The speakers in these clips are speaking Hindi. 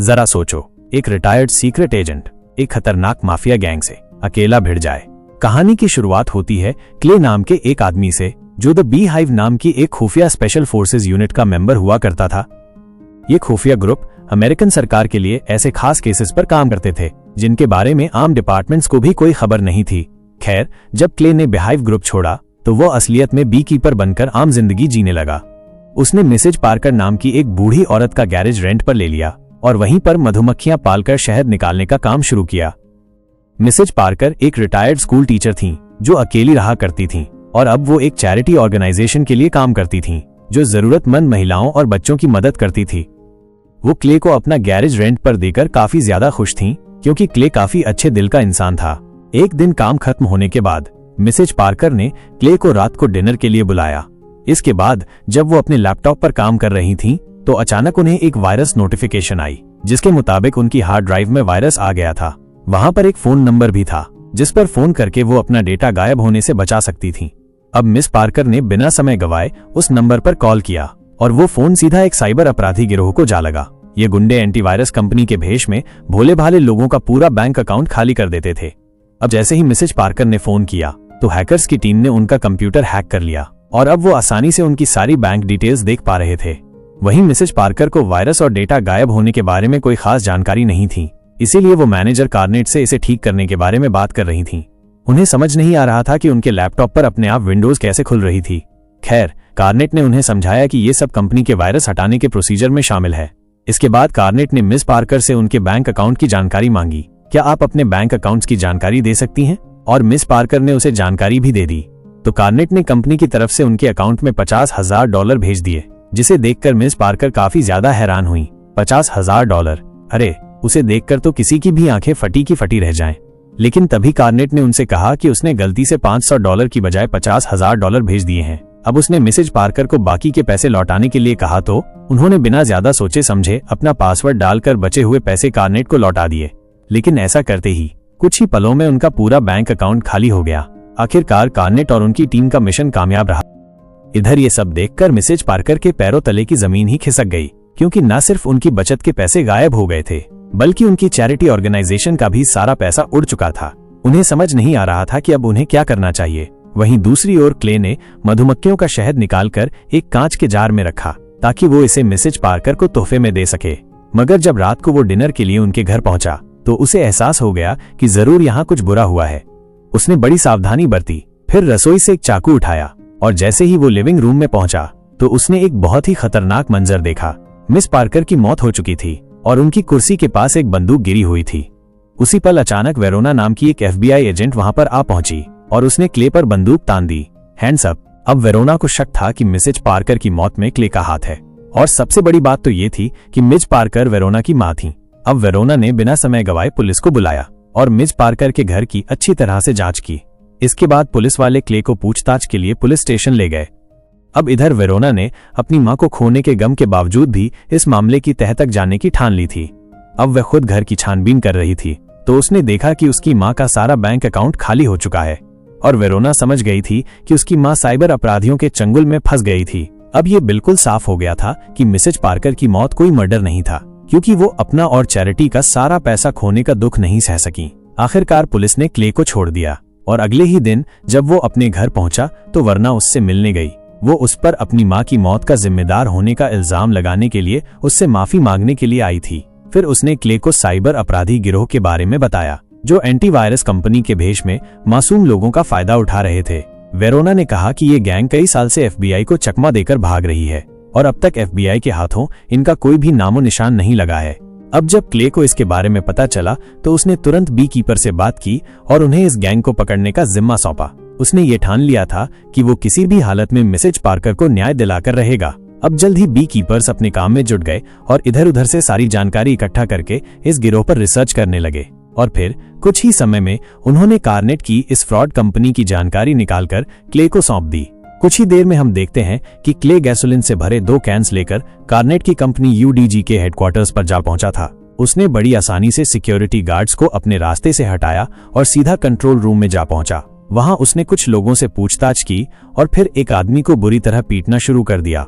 जरा सोचो, एक रिटायर्ड सीक्रेट एजेंट एक खतरनाक माफिया गैंग से अकेला भिड़ जाए। कहानी की शुरुआत होती है क्ले नाम के एक आदमी से, जो द बी हाइव नाम की एक खुफिया स्पेशल फोर्सेस यूनिट का मेंबर हुआ करता था। ये खुफिया ग्रुप अमेरिकन सरकार के लिए ऐसे खास केसेस पर काम करते थे जिनके बारे में आम डिपार्टमेंट्स को भी कोई खबर नहीं थी। खैर, जब क्ले ने बेहाइव ग्रुप छोड़ा तो वो असलियत में बी कीपर बनकर आम जिंदगी जीने लगा। उसने मिसेज पार्कर नाम की एक बूढ़ी औरत का गैरेज रेंट पर ले लिया और वहीं पर मधुमक्खियां पालकर शहद निकालने का काम शुरू किया। मिसेज पार्कर एक रिटायर्ड स्कूल टीचर थीं जो अकेली रहा करती थीं और अब वो एक चैरिटी ऑर्गेनाइजेशन के लिए काम करती थीं जो जरूरतमंद महिलाओं और बच्चों की मदद करती थी। वो क्ले को अपना गैरेज रेंट पर देकर काफी ज्यादा खुश थीं क्योंकि क्ले काफी अच्छे दिल का इंसान था। एक दिन काम खत्म होने के बाद मिसेज पार्कर ने क्ले को रात को डिनर के लिए बुलाया। इसके बाद जब वो अपने लैपटॉप पर काम कर रही थीं, तो अचानक उन्हें एक वायरस नोटिफिकेशन आई जिसके मुताबिक उनकी हार्ड ड्राइव में वायरस आ गया था। वहां पर एक फोन नंबर भी था जिस पर फोन करके वो अपना डेटा गायब होने से बचा सकती थीं। अब मिस पार्कर ने बिना समय गवाए उस नंबर पर कॉल किया और वो फोन सीधा एक साइबर अपराधी गिरोह को जा लगा। ये गुंडे एंटीवायरस कंपनी के भेष में भोले भाले लोगों का पूरा बैंक अकाउंट खाली कर देते थे। अब जैसे ही मिसेज पार्कर ने फोन किया तो हैकर्स की टीम ने उनका कंप्यूटर हैक कर लिया और अब वो आसानी से उनकी सारी बैंक डिटेल्स देख पा रहे थे। वहीं मिसेज पार्कर को वायरस और डेटा गायब होने के बारे में कोई खास जानकारी नहीं थी, इसीलिए वो मैनेजर कार्नेट से इसे ठीक करने के बारे में बात कर रही थीं। उन्हें समझ नहीं आ रहा था कि उनके लैपटॉप पर अपने आप विंडोज कैसे खुल रही थी। खैर, कार्नेट ने उन्हें समझाया कि ये सब कंपनी के वायरस हटाने के प्रोसीजर में शामिल है। इसके बाद कार्नेट ने मिस पार्कर से उनके बैंक अकाउंट की जानकारी मांगी। क्या आप अपने बैंक अकाउंट्स की जानकारी दे सकती हैं? और मिस पार्कर ने उसे जानकारी भी दे दी। तो कार्नेट ने कंपनी की तरफ से उनके अकाउंट में $50,000 भेज दिए, जिसे देखकर मिस पार्कर काफी ज्यादा हैरान हुई। $50,000! अरे, उसे देखकर तो किसी की भी आंखें फटी की फटी रह जाएं। लेकिन तभी कार्नेट ने उनसे कहा कि उसने गलती से $500 की बजाय $50,000 भेज दिए हैं। अब उसने मिसेज पार्कर को बाकी के पैसे लौटाने के लिए कहा तो उन्होंने बिना ज्यादा सोचे समझे अपना पासवर्ड डालकर बचे हुए पैसे कार्नेट को लौटा दिए। लेकिन ऐसा करते ही कुछ ही पलों में उनका पूरा बैंक अकाउंट खाली हो गया। आखिरकार कार्नेट और उनकी टीम का मिशन कामयाब रहा। इधर ये सब देखकर मिसेज पार्कर के पैरों तले की जमीन ही खिसक गई, क्योंकि न सिर्फ उनकी बचत के पैसे गायब हो गए थे बल्कि उनकी चैरिटी ऑर्गेनाइजेशन का भी सारा पैसा उड़ चुका था। उन्हें समझ नहीं आ रहा था कि अब उन्हें क्या करना चाहिए। वहीं दूसरी ओर क्ले ने मधुमक्खियों का शहद निकालकर एक कांच के जार में रखा ताकि वो इसे मिसेज पार्कर को तोहफे में दे सके। मगर जब रात को वो डिनर के लिए उनके घर पहुंचा तो उसे एहसास हो गया कि जरूर यहाँ कुछ बुरा हुआ है। उसने बड़ी सावधानी बरती, फिर रसोई से एक चाकू उठाया और जैसे ही वो लिविंग रूम में पहुंचा तो उसने एक बहुत ही खतरनाक मंजर देखा। मिस पार्कर की मौत हो चुकी थी और उनकी कुर्सी के पास एक बंदूक गिरी हुई थी। उसी पल अचानक वेरोना नाम की एक FBI एजेंट वहां पर आ पहुंची और उसने क्ले पर बंदूक तान दी। Hands up! अब वेरोना को शक था कि मिसेज पार्कर की मौत में क्ले का हाथ है। और सबसे बड़ी बात तो ये थी कि मिस पार्कर वेरोना की मां थी। अब वेरोना ने बिना समय गवाए पुलिस को बुलाया और मिस पार्कर के घर की अच्छी तरह से जांच की। इसके बाद पुलिस वाले क्ले को पूछताछ के लिए पुलिस स्टेशन ले गए। अब इधर वेरोना ने अपनी मां को खोने के गम के बावजूद भी इस मामले की तह तक जाने की ठान ली थी। अब वह खुद घर की छानबीन कर रही थी तो उसने देखा कि उसकी मां का सारा बैंक अकाउंट खाली हो चुका है और वेरोना समझ गई थी कि उसकी मां साइबर अपराधियों के चंगुल में फंस गई थी। अब ये बिल्कुल साफ हो गया था कि मिसेज पार्कर की मौत कोई मर्डर नहीं था, क्योंकि वो अपना और चैरिटी का सारा पैसा खोने का दुख नहीं सह सकी। आखिरकार पुलिस ने क्ले को छोड़ दिया और अगले ही दिन जब वो अपने घर पहुंचा तो वर्ना उससे मिलने गई। वो उस पर अपनी मां की मौत का जिम्मेदार होने का इल्जाम लगाने के लिए उससे माफी मांगने के लिए आई थी। फिर उसने क्ले को साइबर अपराधी गिरोह के बारे में बताया जो एंटीवायरस कंपनी के भेष में मासूम लोगों का फायदा उठा रहे थे। वेरोना ने कहा कि ये गैंग कई साल से FBI को चकमा देकर भाग रही है और अब तक FBI के हाथों इनका कोई भी नामो निशान नहीं लगा है। अब जब क्ले को इसके बारे में पता चला तो उसने तुरंत बी कीपर से बात की और उन्हें इस गैंग को पकड़ने का जिम्मा सौंपा। उसने ये ठान लिया था कि वो किसी भी हालत में मिसेज पार्कर को न्याय दिलाकर रहेगा। अब जल्द ही बी कीपर्स अपने काम में जुट गए और इधर उधर से सारी जानकारी इकट्ठा करके इस गिरोह पर रिसर्च करने लगे और फिर कुछ ही समय में उन्होंने कार्नेट की इस फ्रॉड कंपनी की जानकारी निकालकर क्ले को सौंप दी। कुछ ही देर में हम देखते हैं कि क्ले गैसोलीन से भरे 2 कैंस लेकर कार्नेट की कंपनी UDG के हेडक्वार्टर्स पर जा पहुंचा था। उसने बड़ी आसानी से सिक्योरिटी गार्ड्स को अपने रास्ते से हटाया और सीधा कंट्रोल रूम में जा पहुंचा। वहां उसने कुछ लोगों से पूछताछ की और फिर एक आदमी को बुरी तरह पीटना शुरू कर दिया।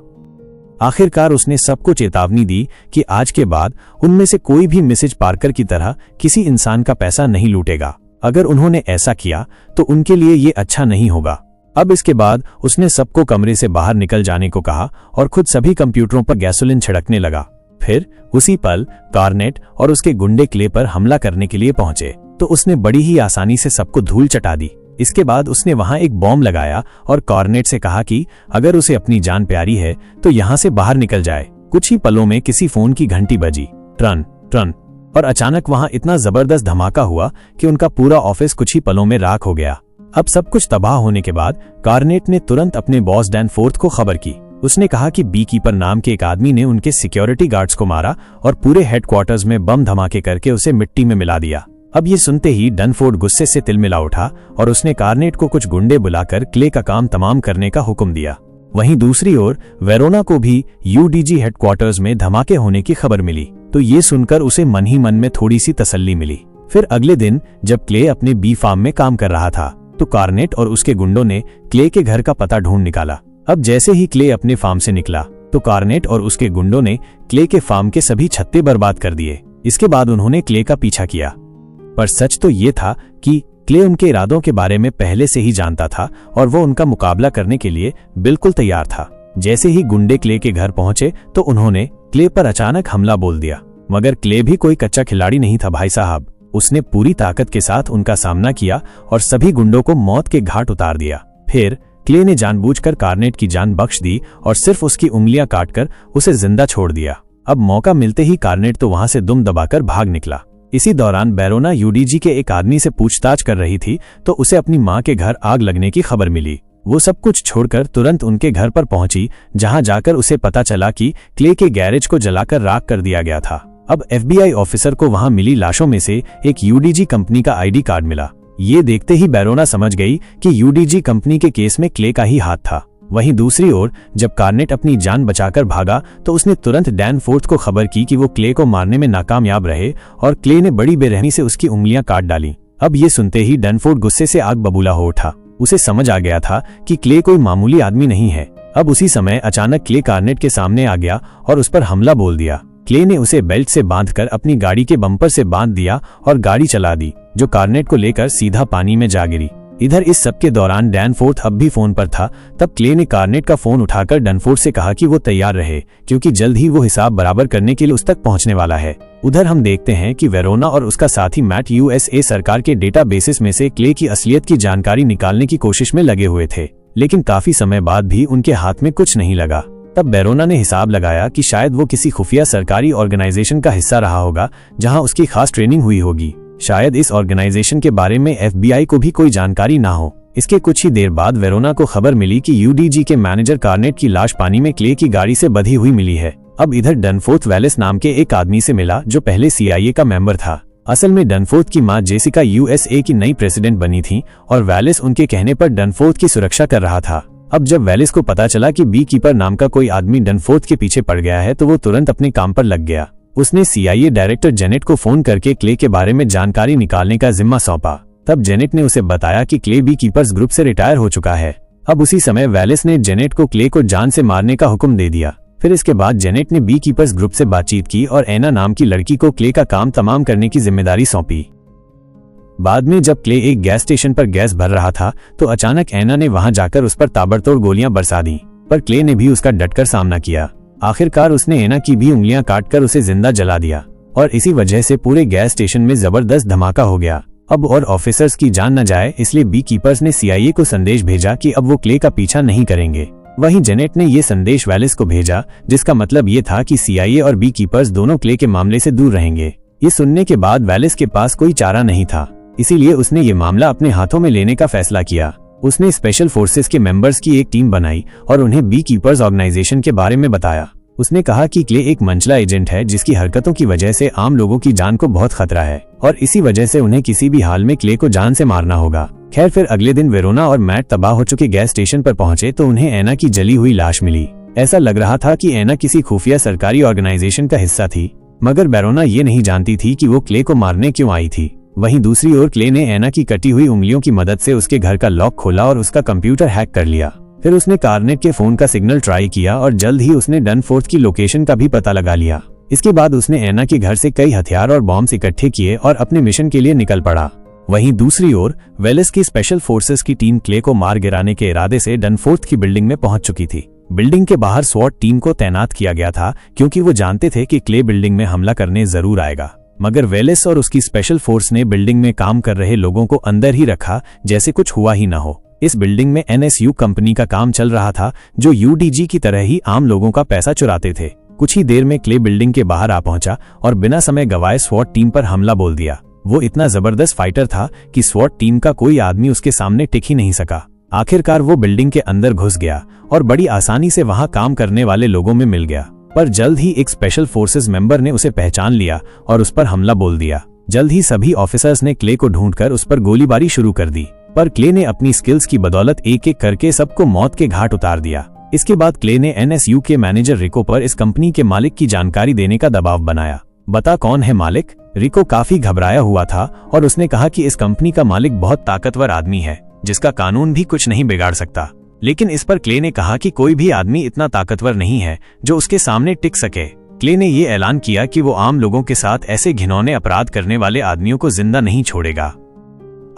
आखिरकार उसने सबको चेतावनी दी कि आज के बाद उनमें से कोई भी मिसेज पार्कर की तरह किसी इंसान का पैसा नहीं लूटेगा। अगर उन्होंने ऐसा किया तो उनके लिए ये अच्छा नहीं होगा। अब इसके बाद उसने सबको कमरे से बाहर निकल जाने को कहा और खुद सभी कंप्यूटरों पर गैसोलीन छिड़कने लगा। फिर उसी पल कार्नेट और उसके गुंडे क्ले पर हमला करने के लिए पहुंचे तो उसने बड़ी ही आसानी से सबको धूल चटा दी। इसके बाद उसने वहां एक बॉम्ब लगाया और कार्नेट से कहा कि अगर उसे अपनी जान प्यारी है तो यहां से बाहर निकल जाए। कुछ ही पलों में किसी फोन की घंटी बजी, ट्रन ट्रन, और अचानक वहां इतना जबरदस्त धमाका हुआ कि उनका पूरा ऑफिस कुछ ही पलों में राख हो गया। अब सब कुछ तबाह होने के बाद कार्नेट ने तुरंत अपने बॉस डैनफोर्थ को खबर की। उसने कहा कि बी कीपर नाम के एक आदमी ने उनके सिक्योरिटी गार्ड्स को मारा और पूरे हेडक्वार्टर्स में बम धमाके करके उसे मिट्टी में मिला दिया। अब ये सुनते ही डैनफोर्थ गुस्से से तिलमिला उठा और उसने कार्नेट को कुछ गुंडे बुलाकर क्ले का काम तमाम करने का हुक्म दिया। वहीं दूसरी ओर वेरोना को भी यूडीजी हेडक्वार्टर्स में धमाके होने की खबर मिली तो ये सुनकर उसे मन ही मन में थोड़ी सी तसल्ली मिली। फिर अगले दिन जब क्ले अपने बी फार्म में काम कर रहा था तो कार्नेट और उसके गुंडों ने क्ले के घर का पता ढूंढ निकाला। अब जैसे ही क्ले अपने फार्म से निकला तो कार्नेट और उसके गुंडों ने क्ले के फार्म के सभी छत्ते बर्बाद कर दिए। इसके बाद उन्होंने क्ले का पीछा किया, पर सच तो ये था कि क्ले उनके इरादों के बारे में पहले से ही जानता था और वो उनका मुकाबला करने के लिए बिल्कुल तैयार था। जैसे ही गुंडे क्ले के घर पहुंचे तो उन्होंने क्ले पर अचानक हमला बोल दिया, मगर क्ले भी कोई कच्चा खिलाड़ी नहीं था भाई साहब। उसने पूरी ताकत के साथ उनका सामना किया और सभी गुंडों को मौत के घाट उतार दिया। फिर क्ले ने जानबूझकर कार्नेट की जान बख्श दी और सिर्फ उसकी उंगलियां काटकर उसे जिंदा छोड़ दिया। अब मौका मिलते ही कार्नेट तो वहां से दुम दबाकर भाग निकला। इसी दौरान वेरोना यूडीजी के एक आदमी से पूछताछ कर रही थी तो उसे अपनी मां के घर आग लगने की खबर मिली। वो सब कुछ छोड़कर तुरंत उनके घर पर पहुंची, जहां जाकर उसे पता चला कि क्ले के गैरेज को जलाकर राख कर दिया गया था। अब एफबीआई ऑफिसर को वहां मिली लाशों में से एक यूडीजी कंपनी का आईडी कार्ड मिला। ये देखते ही वेरोना समझ गई कि यूडीजी कंपनी के केस में क्ले का ही हाथ था। वहीं दूसरी ओर जब कार्नेट अपनी जान बचाकर भागा तो उसने तुरंत डैनफोर्थ को खबर की कि वो क्ले को मारने में नाकामयाब रहे और क्ले ने बड़ी बेरहमी से उसकी उंगलियां काट डाली। अब ये सुनते ही डैनफोर्थ गुस्से से आग बबूला हो उठा। उसे समझ आ गया था कि क्ले कोई मामूली आदमी नहीं है। अब उसी समय अचानक क्ले कार्नेट के सामने आ गया और उस पर हमला बोल दिया। क्ले ने उसे बेल्ट से बांधकर अपनी गाड़ी के बम्पर से बांध दिया और गाड़ी चला दी, जो कार्नेट को लेकर सीधा पानी में जा गिरी। इधर इस सब के दौरान डैनफोर्थ अब भी फोन पर था। तब क्ले ने कार्नेट का फोन उठाकर डैनफोर्थ से कहा कि वो तैयार रहे, क्योंकि जल्द ही वो हिसाब बराबर करने के लिए उस तक पहुंचने वाला है। उधर हम देखते हैं कि वेरोना और उसका साथी मैट यूएसए सरकार के डेटाबेसेस में से क्ले की असलियत की जानकारी निकालने की कोशिश में लगे हुए थे, लेकिन काफी समय बाद भी उनके हाथ में कुछ नहीं लगा। तब वेरोना ने हिसाब लगाया कि शायद वो किसी खुफिया सरकारी ऑर्गेनाइजेशन का हिस्सा रहा होगा जहां उसकी खास ट्रेनिंग हुई होगी। शायद इस ऑर्गेनाइजेशन के बारे में एफबीआई को भी कोई जानकारी ना हो। इसके कुछ ही देर बाद वेरोना को खबर मिली कि यूडीजी के मैनेजर कार्नेट की लाश पानी में क्ले की गाड़ी से बधी हुई मिली है। अब इधर डैनफोर्थ वेलिस नाम के एक आदमी से मिला जो पहले सीआईए का मेंबर था। असल में डैनफोर्थ की मां जेसिका यूएसए की नई प्रेसिडेंट बनी थी और वेलिस उनके कहने पर डैनफोर्थ की सुरक्षा कर रहा था। अब जब वेलिस को पता चला कि बी कीपर नाम का कोई आदमी डैनफोर्थ के पीछे पड़ गया है तो वो तुरंत अपने काम पर लग गया। उसने सीआईए डायरेक्टर जेनेट को फोन करके क्ले के बारे में जानकारी निकालने का जिम्मा सौंपा। तब जेनेट ने उसे बताया कि क्ले बी कीपर्स ग्रुप से रिटायर हो चुका है। अब उसी समय वेलिस ने जेनेट को क्ले को जान से मारने का हुक्म दे दिया। फिर इसके बाद जेनेट ने बी कीपर्स ग्रुप से बातचीत की और एना नाम की लड़की को क्ले का काम तमाम करने की जिम्मेदारी सौंपी। बाद में जब क्ले एक गैस स्टेशन पर गैस भर रहा था तो अचानक एना ने वहां जाकर उस पर ताबड़तोड़ गोलियां बरसा दी, पर क्ले ने भी उसका डटकर सामना किया। आखिरकार उसने एना की भी उंगलियां काटकर उसे जिंदा जला दिया और इसी वजह से पूरे गैस स्टेशन में जबरदस्त धमाका हो गया। अब और ऑफिसर्स की जान न जाए इसलिए बी कीपर्स ने सीआईए को संदेश भेजा कि अब वो क्ले का पीछा नहीं करेंगे। वहीं जेनेट ने ये संदेश वेलिस को भेजा, जिसका मतलब ये था कि सीआईए और बी कीपर्स दोनों क्ले के मामले से दूर रहेंगे। ये सुनने के बाद वेलिस के पास कोई चारा नहीं था, इसीलिए उसने ये मामला अपने हाथों में लेने का फैसला किया। उसने स्पेशल फोर्सेस के मेंबर्स की एक टीम बनाई और उन्हें बी कीपर्स ऑर्गेनाइजेशन के बारे में बताया। उसने कहा कि क्ले एक मंचला एजेंट है जिसकी हरकतों की वजह से आम लोगों की जान को बहुत खतरा है और इसी वजह से उन्हें किसी भी हाल में क्ले को जान से मारना होगा। खैर फिर अगले दिन वेरोना और मैट तबाह हो चुके गैस स्टेशन पर पहुंचे तो उन्हें एना की जली हुई लाश मिली। ऐसा लग रहा था कि एना किसी खुफिया सरकारी ऑर्गेनाइजेशन का हिस्सा थी, मगर वेरोना ये नहीं जानती थी कि वो क्ले को मारने क्यों आई थी। वहीं दूसरी ओर क्ले ने एना की कटी हुई उंगलियों की मदद से उसके घर का लॉक खोला और उसका कंप्यूटर हैक कर लिया। फिर उसने कार्नेट के फोन का सिग्नल ट्राई किया और जल्द ही उसने डनफोर्थ की लोकेशन का भी पता लगा लिया। इसके बाद उसने एना के घर से कई हथियार और बॉम्ब इकट्ठे किए और अपने मिशन के लिए निकल पड़ा। वहीं दूसरी ओर वेलेस की स्पेशल फोर्सेस की टीम क्ले को मार गिराने के इरादे से डनफोर्थ की बिल्डिंग में पहुंच चुकी थी। बिल्डिंग के बाहर स्वॉट टीम को तैनात किया गया था क्योंकि वो जानते थे कि क्ले बिल्डिंग में हमला करने जरूर आएगा। मगर वेलेस और उसकी स्पेशल फोर्स ने बिल्डिंग में काम कर रहे लोगों को अंदर ही रखा जैसे कुछ हुआ ही न हो। इस बिल्डिंग में NSU कंपनी का काम चल रहा था जो UDG की तरह ही आम लोगों का पैसा चुराते थे। कुछ ही देर में क्ले बिल्डिंग के बाहर आ पहुंचा और बिना समय गवाए स्वॉट टीम पर हमला बोल दिया। वो इतना जबरदस्त फाइटर था कि स्वॉट टीम का कोई आदमी उसके सामने टिक ही नहीं सका। आखिरकार वो बिल्डिंग के अंदर घुस गया और बड़ी आसानी से वहां काम करने वाले लोगों में मिल गया। पर जल्द ही एक स्पेशल फोर्सेस मेंबर ने उसे पहचान लिया और उस पर हमला बोल दिया। जल्द ही सभी ऑफिसर्स ने क्ले को ढूंढकर उस पर गोलीबारी शुरू कर दी, पर क्ले ने अपनी स्किल्स की बदौलत एक एक करके सबको मौत के घाट उतार दिया। इसके बाद क्ले ने NSU के मैनेजर रिको पर इस कंपनी के मालिक की जानकारी देने का दबाव बनाया। बता कौन है मालिक? रिको काफी घबराया हुआ था और उसने कहा कि इस कंपनी का मालिक बहुत ताकतवर आदमी है जिसका कानून भी कुछ नहीं बिगाड़ सकता। लेकिन इस पर क्ले ने कहा कि कोई भी आदमी इतना ताकतवर नहीं है जो उसके सामने टिक सके। क्ले ने ये ऐलान किया कि वो आम लोगों के साथ ऐसे घिनौने अपराध करने वाले आदमियों को जिंदा नहीं छोड़ेगा।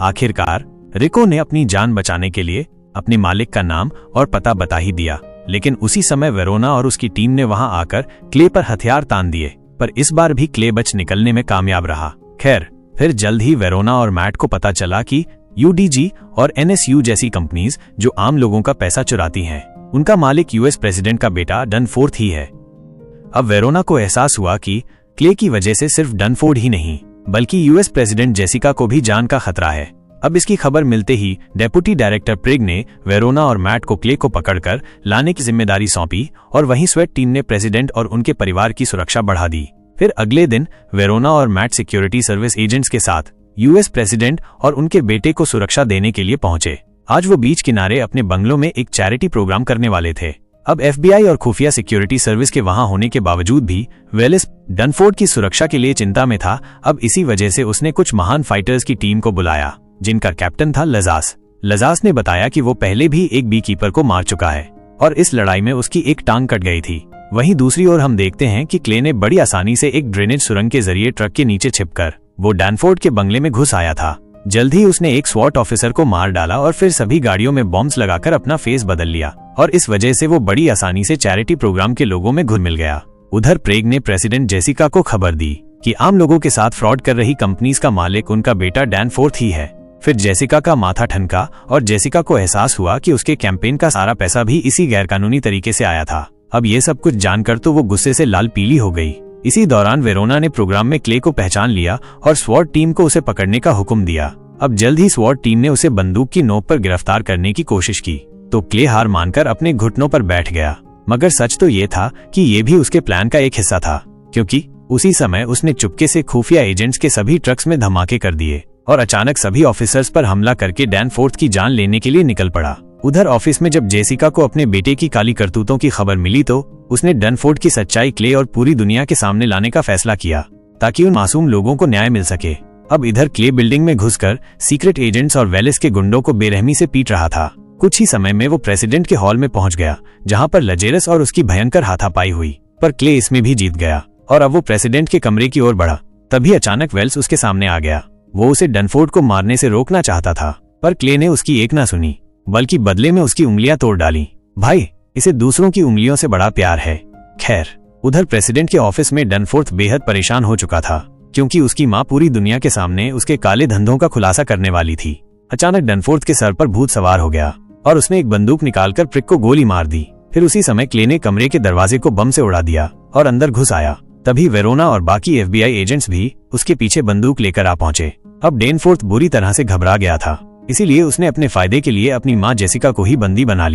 आखिरकार रिको ने अपनी जान बचाने के लिए अपने मालिक का नाम और पता बता ही दिया, लेकिन उसी समय वेरोना और उसकी टीम ने वहां आकर क्ले पर हथियार तान दिए, पर इस बार भी क्ले बच निकलने में कामयाब रहा। खैर, फिर जल्द ही वेरोना और मैट को पता चला कि UDG और NSU जैसी कंपनीज जो आम लोगों का पैसा चुराती हैं, उनका मालिक US प्रेसिडेंट का बेटा डनफोर्थ ही है। अब वेरोना को एहसास हुआ कि क्ले की वजह से सिर्फ डनफोर्ड ही नहीं बल्कि US प्रेसिडेंट जेसिका को भी जान का खतरा है। अब इसकी खबर मिलते ही डेप्यूटी डायरेक्टर प्रिग ने वेरोना और मैट को क्ले को पकड़कर लाने की जिम्मेदारी सौंपी और वहीं स्वेट टीम ने प्रेसिडेंट और उनके परिवार की सुरक्षा बढ़ा दी। फिर अगले दिन वेरोना और मैट सिक्योरिटी सर्विस एजेंट्स के साथ US प्रेसिडेंट और उनके बेटे को सुरक्षा देने के लिए पहुंचे। आज वो बीच किनारे अपने बंगलों में एक चैरिटी प्रोग्राम करने वाले थे। अब FBI और खुफिया सिक्योरिटी सर्विस के वहां होने के बावजूद भी वेलेस डनफोर्ड की सुरक्षा के लिए चिंता में था। अब इसी वजह से उसने कुछ महान फाइटर्स की टीम को बुलाया जिनका कैप्टन था लजास। लजास ने बताया कि वो पहले भी एक बी कीपर को मार चुका है और इस लड़ाई में उसकी एक टांग कट गई थी। वहीं दूसरी ओर हम देखते हैं कि क्ले ने बड़ी आसानी से एक ड्रेनेज सुरंग के जरिए ट्रक के नीचे छिपकर वो डैनफोर्ड के बंगले में घुस आया था। जल्द ही उसने एक स्वॉट ऑफिसर को मार डाला और फिर सभी गाड़ियों में बॉम्ब्स लगाकर अपना फेस बदल लिया और इस वजह से वो बड़ी आसानी से चैरिटी प्रोग्राम के लोगों में घुल मिल गया। उधर प्रेग ने प्रेसिडेंट जेसिका को खबर दी कि आम लोगों के साथ फ्रॉड कर रही कंपनीज का मालिक उनका बेटा डैनफोर्थ ही है। फिर जेसिका का माथा ठनका और जेसिका को एहसास हुआ कि उसके कैंपेन का सारा पैसा भी इसी गैरकानूनी तरीके से आया था। अब ये सब कुछ जानकर तो वो गुस्से से लाल पीली हो गई। इसी दौरान वेरोना ने प्रोग्राम में क्ले को पहचान लिया और स्वॉट टीम को उसे पकड़ने का हुक्म दिया। अब जल्द ही स्वॉट टीम ने उसे बंदूक की नोक पर गिरफ्तार करने की कोशिश की तो क्ले हार मानकर अपने घुटनों पर बैठ गया। मगर सच तो ये था कि ये भी उसके प्लान का एक हिस्सा था, क्योंकि उसी समय उसने चुपके से खुफिया एजेंट्स के सभी ट्रक्स में धमाके कर दिए और अचानक सभी ऑफिसर्स पर हमला करके डैनफोर्थ की जान लेने के लिए निकल पड़ा। उधर ऑफिस में जब जेसिका को अपने बेटे की काली करतूतों की खबर मिली तो उसने डैनफोर्थ की सच्चाई क्ले और पूरी दुनिया के सामने लाने का फैसला किया ताकि उन मासूम लोगों को न्याय मिल सके। अब इधर क्ले बिल्डिंग में घुसकर सीक्रेट एजेंट्स और वेलेस के गुंडों को बेरहमी से पीट रहा था। कुछ ही समय में वो प्रेसिडेंट के हॉल में पहुंच गया जहां पर लजेरस और उसकी भयंकर हाथापाई हुई, पर क्ले इसमें भी जीत गया और अब वो प्रेसिडेंट के कमरे की ओर बढ़ा। तभी अचानक वेल्स उसके सामने आ गया। वो उसे डैनफोर्ड को मारने से रोकना चाहता था, पर क्ले ने उसकी एक ना सुनी बल्कि बदले में उसकी उंगलियां तोड़ डाली। भाई, इसे दूसरों की उंगलियों से बड़ा प्यार है। खैर, उधर प्रेसिडेंट के ऑफिस में डैनफोर्थ बेहद परेशान हो चुका था क्योंकि उसकी माँ पूरी दुनिया के सामने उसके काले धंधों का खुलासा करने वाली थी। अचानक डैनफोर्थ के सर पर भूत सवार हो गया और उसने एक बंदूक निकालकर प्रिक को गोली मार दी। फिर उसी समय क्ले ने कमरे के दरवाजे को बम से उड़ा दिया और अंदर घुस आया। तभी वेरोना और बाकी FBI एजेंट्स भी उसके पीछे बंदूक लेकर आ पहुंचे। अब डैनफोर्थ बुरी तरह से घबरा गया था, इसीलिए उसने अपने फायदे के लिए अपनी माँ जेसिका को ही बंदी बना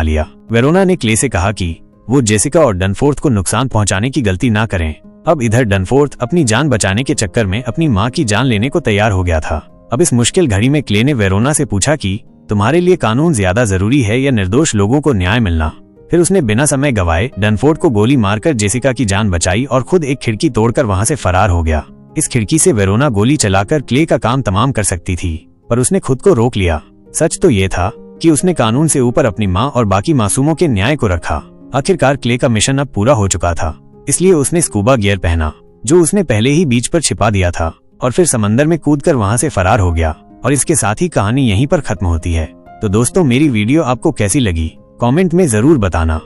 लिया। वेरोना ने क्ले से कहा कि वो जेसिका और डैनफोर्थ को नुकसान पहुंचाने की गलती ना करें। अब इधर डैनफोर्थ अपनी जान बचाने के चक्कर में अपनी माँ की जान लेने को तैयार हो गया था। अब इस मुश्किल घड़ी में क्ले ने वेरोना से पूछा कि तुम्हारे लिए कानून ज्यादा जरूरी है या निर्दोष लोगों को न्याय मिलना। फिर उसने बिना समय गवाए डैनफोर्थ को गोली मारकर जेसिका की जान बचाई और खुद एक खिड़की तोड़कर वहां से फरार हो गया। इस खिड़की से वेरोना गोली चलाकर क्ले का काम तमाम कर सकती थी, पर उसने खुद को रोक लिया। सच तो ये था कि उसने कानून से ऊपर अपनी माँ और बाकी मासूमों के न्याय को रखा। आखिरकार क्ले का मिशन अब पूरा हो चुका था, इसलिए उसने स्कूबा गियर पहना जो उसने पहले ही बीच पर छिपा दिया था और फिर समंदर में कूदकर वहां से फरार हो गया। और इसके साथ ही कहानी यहीं पर खत्म होती है। तो दोस्तों, मेरी वीडियो आपको कैसी लगी कमेंट में जरूर बताना।